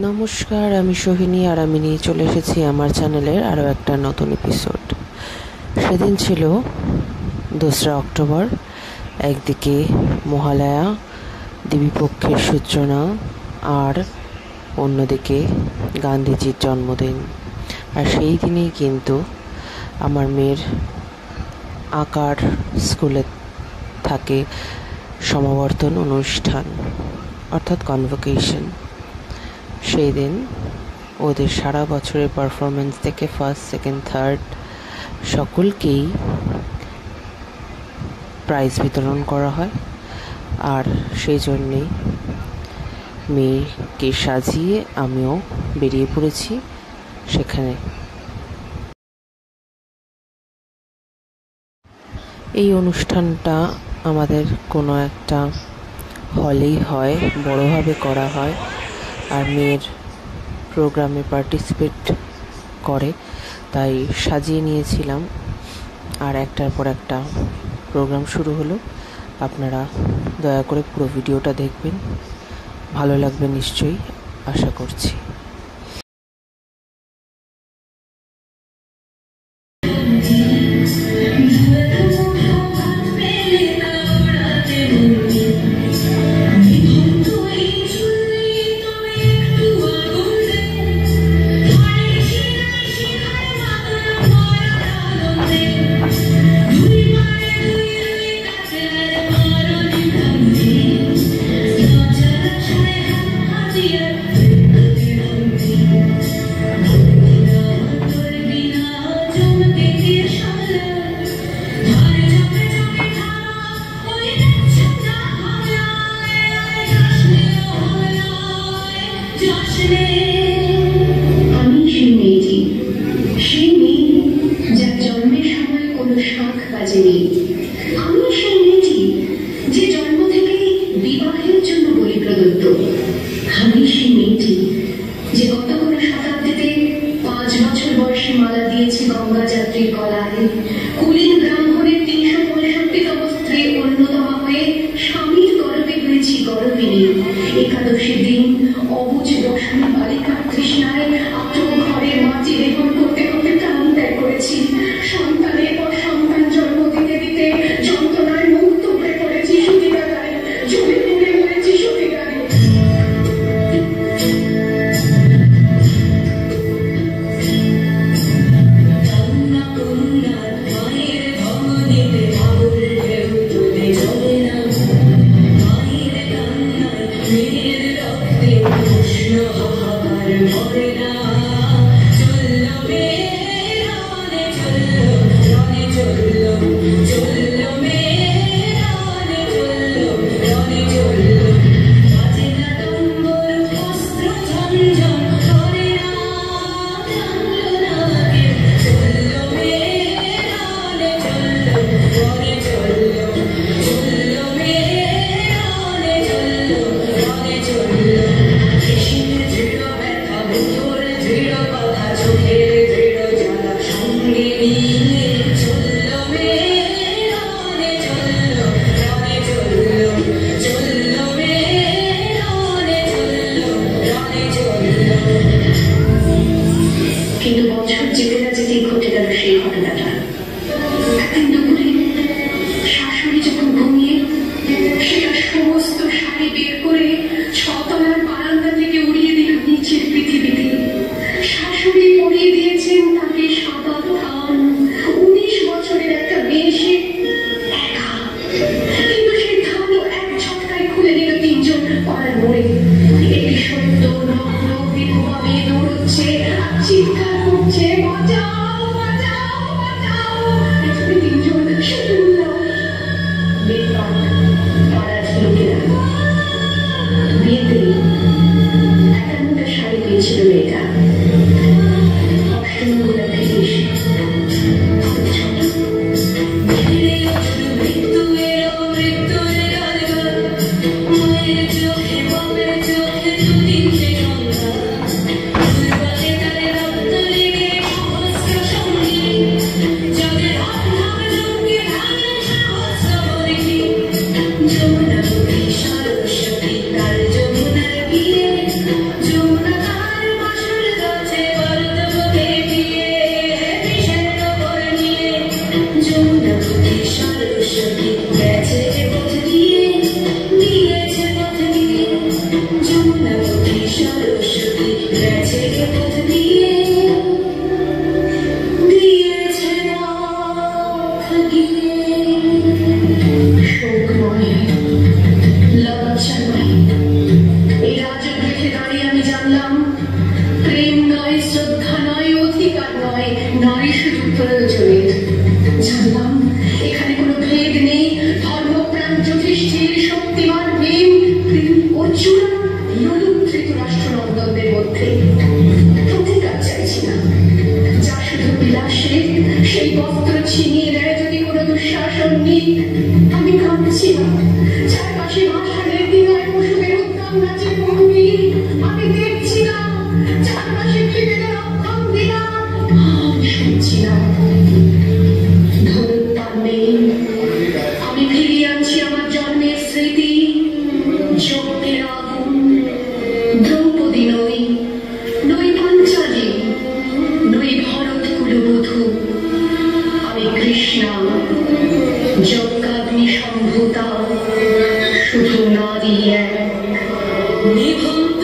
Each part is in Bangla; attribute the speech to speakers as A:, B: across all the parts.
A: নমস্কার, আমি সোহিনী আর আমি নিয়ে চলে এসেছি আমার চ্যানেলের আরও একটা নতুন এপিসোড। সেদিন ছিল 2রা অক্টোবর। একদিকে মহালয়া, দেবীপক্ষের সূচনা, আর অন্যদিকে গান্ধীজির জন্মদিন। আর সেই দিনেই কিন্তু আমার মেয়ের আঁকার স্কুলে থাকে সমাবর্তন অনুষ্ঠান, অর্থাৎ কনভোকেশন। সেই দিন ওদের সারা বছরের পারফরমেন্স থেকে ফার্স্ট, সেকেন্ড, থার্ড সকলকেই প্রাইজ বিতরণ করা হয়। আর সেই জন্যেই মেয়েকে সাজিয়ে আমিও বেরিয়ে পড়েছি সেখানে। এই অনুষ্ঠানটা আমাদের কোনো একটা হলেই হয়, বড়োভাবে করা হয়। আর মেয়ের প্রোগ্রামে পার্টিসিপেট করে, তাই সাজিয়ে নিয়েছিলাম। আর একটার পর একটা প্রোগ্রাম শুরু হলো। আপনারা দয়া করে পুরো ভিডিওটা দেখবেন, ভালো লাগবে নিশ্চয়ই, আশা করছি।
B: আমি সেই মেয়েটি, সেই মেয়ে যার জন্মের সময় কোনো শখ বাজেনি। আমি সেই মেয়েটি যে জন্ম থেকেই বিবাহের জন্য বলি প্রদত্ত। আমি সেই মেয়েটি যে গত কোনো শতাব্দীতে 5 বছর বয়সে মালা দিয়েছে গঙ্গা যাত্রীর গলায়। কুলীন ব্রাহ্মণের 365তম স্ত্রী অন্যতমা হয়ে স্বামীর গর্ভে হয়েছি গর্ভিণী। একাদশীর দিন অবুঝ দশমী বালিকার তৃষ্ণায় ঘরের মাটি লেপন করতে করতে প্রাণ ত্যাগ করেছি। সন্তানের পর সন্তান জন্ম দিতে দিতে যন্ত্রণায় মুখ তুলে পড়েছি সতীদারে, জ্বলে পুড়ে মরেছি সতীদারে। কিন্তু বছর যেতে না যেতেই ঘটে গেল সেই ঘটনাটা। একদিন দুপুরে শাশুড়ি যখন ঘুমিয়ে সেটা সমস্ত শাড়ি বের করে 6তলার বারান্দা থেকে উড়িয়ে দিল নিচের পৃথিবীতে। শাশুড়ি পরিয়ে দিয়েছেন তাকে সাদা থান। 19 বছরের একটা মেয়ে, সে একা, কিন্তু সেই থানও এক ঝটকায় খুলে দিল 3জন পাড়ার মোড়ে। একটি সত্য নগ্ন বিধবা মেয়ে দৌড়চ্ছে আর চিৎকার করছে, বাঁচাও বাঁচাও বাঁচাও। জানলাম প্রেম নয়, শ্রদ্ধা নয়, অধিকার নয়, নারী শুধু প্রয়োজনের। জানলাম এখানে কোনো ভেদ নেই, ধর্মপ্রাণ যুধিষ্ঠির, শক্তিমান ভীম, অর্জুন, লোলুপ ধৃতরাষ্ট্রনন্দনদের মধ্যে। প্রতিকার চাইছি না, যা শুধু বিলাসের, সেই বস্ত্র ছিনিয়ে নেয় যদি কোনো দুঃশাসন নিক। আমি কাঁদছি না, চারপাশে ভাষণের দিনায় পশুদের উদ্যান নাচের ভঙ্গি। আমি দেখছি না, চারপাশে কৃমিদের অক্ষম দিনা। আমি শুনছি না, ধনুত্তান নেই। আমি ফিরিয়ে আনছি আমার জন্মের স্মৃতি, যজ্ঞের আগুন। দ্রৌপদী নই, নই পাঞ্চালী, নই ভরত কুলবধূ। আমি কৃষ্ণা, যজ্ঞাগ্নি সম্ভূতা, শুধু নারী এক। নিভৃত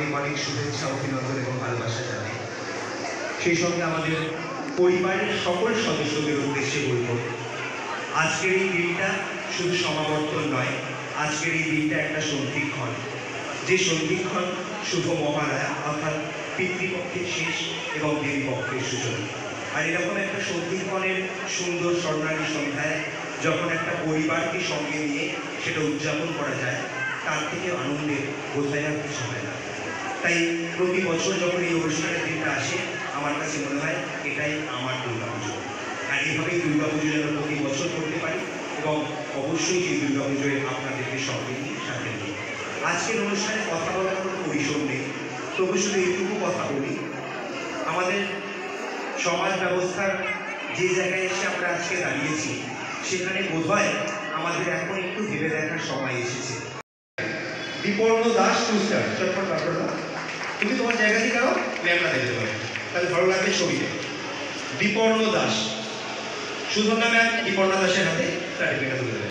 C: অনেক অনেক শুভেচ্ছা, অভিনন্দন এবং ভালোবাসা জানাই। সেই সঙ্গে আমাদের পরিবারের সকল সদস্যদের উদ্দেশ্যে বলব, আজকের এই দিনটা শুধু সমাবর্তন নয়, আজকের এই দিনটা একটা সন্ধিক্ষণ, যে সন্ধিক্ষণ শুভ মহালয়া অর্থাৎ পিতৃপক্ষের শেষ এবং দেবীপক্ষের সূচনা। আর এরকম একটা সন্ধিক্ষণের সুন্দর স্বর্ণালী সন্ধ্যায় যখন একটা পরিবারকে সঙ্গে নিয়ে সেটা উদযাপন করা যায়, তার থেকে আনন্দের বোঝায় আর কিছু হয় না। তাই প্রতি বছর যখন এই অনুষ্ঠানের দিনটা আসে, আমার কাছে মনে হয় এটাই আমার দুর্গাপুজো। আর এইভাবেই দুর্গাপুজো যেন প্রতি বছর করতে পারি এবং অবশ্যই সেই দুর্গাপুজোয় আপনাদেরকে সঙ্গে নিয়ে সাথে নিই। আজকের অনুষ্ঠানে কথা বলার কোনো পরিসর নেই, তবু শুধু এইটুকু কথা বলি, আমাদের সমাজ ব্যবস্থার যে জায়গায় এসে আমরা আজকে দাঁড়িয়েছি, সেখানে বোধহয় আমাদের এখন একটু ভেবে দেখার সময় এসেছে। বিপর্ণ দাস টুস্টার চটপট পারবে না, তুমি তোমার জায়গা থেকে দাও, ল্যাংড়া দেখতে পারো, তাহলে ভালো লাগবে ছবিতে। বিপর্ণ দাস, সুধন্যা ম্যাম বিপর্ণা দাসের হাতে সার্টিফিকেট তুলে দেবে।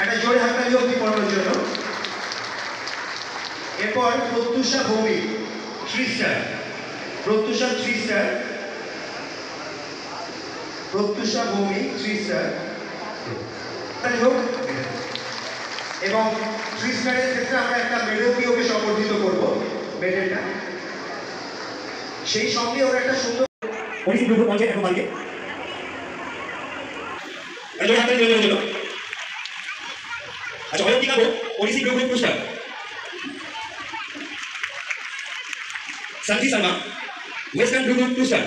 C: একটা জোরে হাততালি হোক বিপর্ণর জন্য। এরপর Pratyusha Bhowmik 3 star, Pratyusha 3 star, Pratyusha Bhowmik 3 star হোক। এবং 3 স্টারের ক্ষেত্রে আমরা একটা মেডেল দিয়ে ওকে সম্বর্ধিত করব, মেডেলটা। সেই সঙ্গে ওর একটা সুন্দর আচ্ছা অলিম্পিক আবো ওড়িশি গ্রুপ পুরস্কার সাথী শর্মা ওয়েস্টার্ন গ্রুপ পুরস্কার,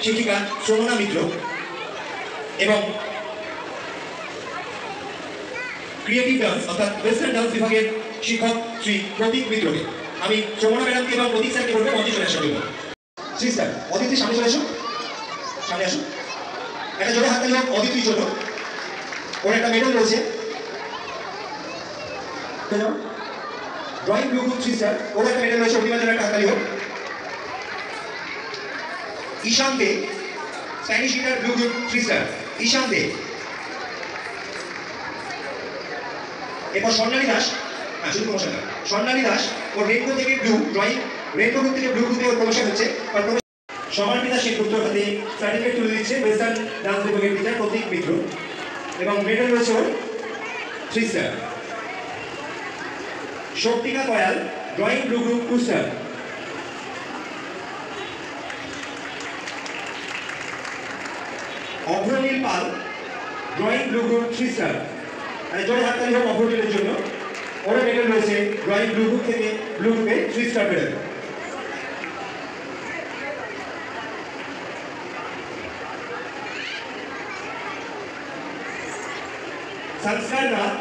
C: শিক্ষিকা সোমনা মিত্র এবং ক্রিয়েটিভ ডান্স অর্থাৎ ওয়েস্টার্ন ডান্স বিভাগের শিক্ষক শ্রী প্রতীক মিত্রকে আমি সোমনা ম্যাডামকে এবং প্রতীক স্যারকে বলবো মঞ্চে চলে আসা দেবো। শ্রী স্যার অদিতি সামনে চলে আসুন, সামনে আসুন। একটা জোরে হাততালি হোক অদিতির জন্য, ওর একটা মেডেল রয়েছে। ড্রয়িং ব্লু গ্রুপ 3 স্টার, ওর একটা মেডেল রয়েছে, অভিমান জন্য একটা হাততালি হোক। Ishan Dey Spanish guitar blue group 3 star, Ishan Dey. এরপর স্বর্ণালী দাস, শুধু প্রমোশন না, স্বর্ণালী দাস ওর রেনবো থেকে ব্লু ড্রয়িং, রেনবো গ্রুপ থেকে ব্লু গ্রুপে ওর প্রমোশন হচ্ছে। সবার পিতা সেনগুপ্তর হাতে সার্টিফিকেট তুলে দিচ্ছে ওয়েস্টার্ন ডান্স বিভাগের টিচার প্রতীক মিত্র এবং মেডেল রয়েছে ওর 3 star. Shaktika Koyal drawing blue group 2 star. Abhranil Pal drawing blue group 3 star. আর জোরে হাততালি হোক অভ্রনীলের জন্য, ওর মেডেল রয়েছে ড্রয়িং ব্লু গ্রুপ থেকে ব্লু গ্রুপে 3 স্টার মেডেল। সংস্কার নাথ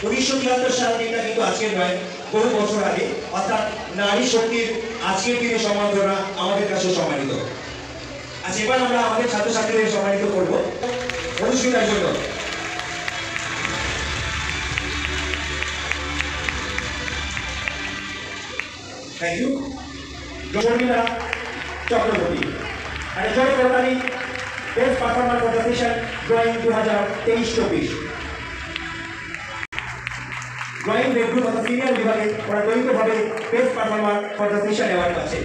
D: 1973 সালের দিনটা কিন্তু আজকের নয়, বহু বছর আগে, অর্থাৎ নারী শক্তির আজকের দিনে সম্মাননা আমাদের কাছে সম্মানিত। আজ এবার আমরা আমাদের ছাত্রছাত্রীদের সম্মানিত করব অনুষ্ঠিতার জন্য। Thank you. Joymita Chakraborty and a joint totally best performer for the session drawing 2023-24 drawing red group of the senior বিভাগে ওরা দৈনিকভাবে best performer for the session award পাচ্ছে।